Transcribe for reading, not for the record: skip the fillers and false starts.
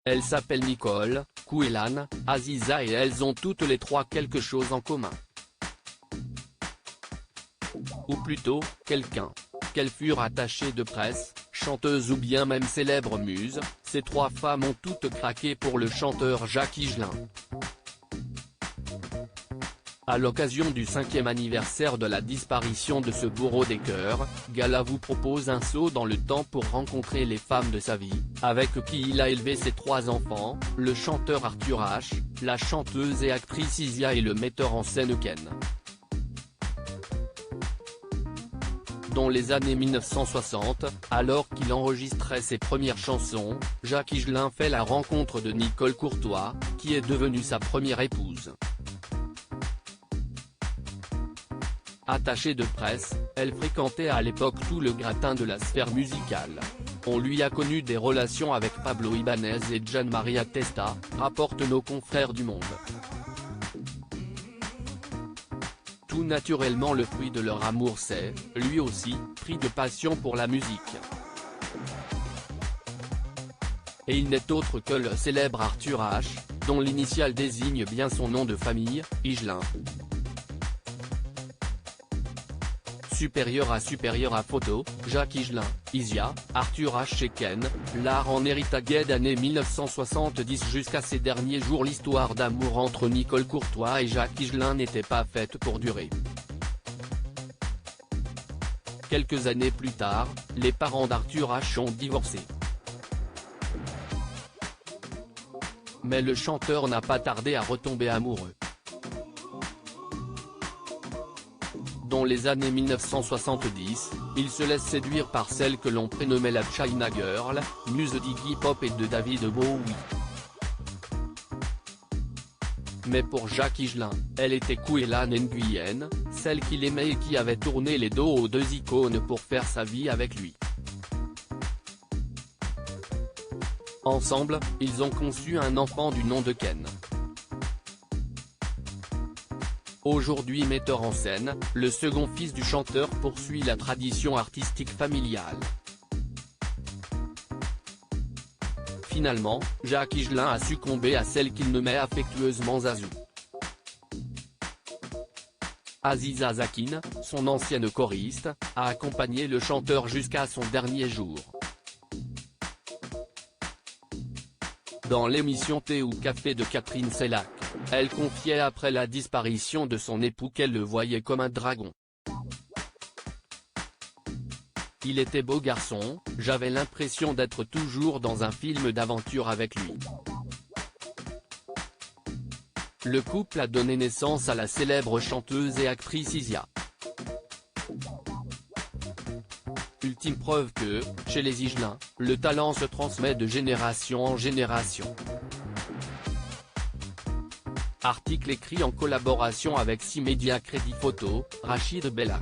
Elles s'appellent Nicole, Kouelane, Aziza et elles ont toutes les trois quelque chose en commun. Ou plutôt, quelqu'un. Qu'elles furent attachées de presse, chanteuses ou bien même célèbres muses, ces trois femmes ont toutes craqué pour le chanteur Jacques Higelin. À l'occasion du 5e anniversaire de la disparition de ce bourreau des cœurs, Gala vous propose un saut dans le temps pour rencontrer les femmes de sa vie, avec qui il a élevé ses 3 enfants, le chanteur Arthur H, la chanteuse et actrice Isia et le metteur en scène Ken. Dans les années 1960, alors qu'il enregistrait ses premières chansons, Jacques Higelin fait la rencontre de Nicole Courtois, qui est devenue sa première épouse. Attachée de presse, elle fréquentait à l'époque tout le gratin de la sphère musicale. On lui a connu des relations avec Pablo Ibanez et Gian Maria Testa, rapportent nos confrères du Monde. Tout naturellement le fruit de leur amour s'est, lui aussi, pris de passion pour la musique. Et il n'est autre que le célèbre Arthur H, dont l'initiale désigne bien son nom de famille, Higelin. Supérieur à photo, Jacques Higelin, Isia, Arthur H et Ken, l'art en héritage d'années 1970 jusqu'à ces derniers jours. L'histoire d'amour entre Nicole Courtois et Jacques Higelin n'était pas faite pour durer. Quelques années plus tard, les parents d'Arthur H ont divorcé. Mais le chanteur n'a pas tardé à retomber amoureux. Dans les années 1970, il se laisse séduire par celle que l'on prénommait la China Girl, muse d'Iggy Pop et de David Bowie. Mais pour Jacques Higelin, elle était Kouelane Nguyen, celle qu'il aimait et qui avait tourné les dos aux 2 icônes pour faire sa vie avec lui. Ensemble, ils ont conçu un enfant du nom de Ken. Aujourd'hui metteur en scène, le second fils du chanteur poursuit la tradition artistique familiale. Finalement, Jacques Higelin a succombé à celle qu'il nommait affectueusement Zazou. Aziza Zakine, son ancienne choriste, a accompagné le chanteur jusqu'à son dernier jour. Dans l'émission Thé ou Café de Catherine Sellac, elle confiait après la disparition de son époux qu'elle le voyait comme un dragon. Il était beau garçon, j'avais l'impression d'être toujours dans un film d'aventure avec lui. Le couple a donné naissance à la célèbre chanteuse et actrice Isia. Ultime preuve que, chez les Higelin, le talent se transmet de génération en génération. Article écrit en collaboration avec 6 médias Crédit Photo, Rachid Bellac.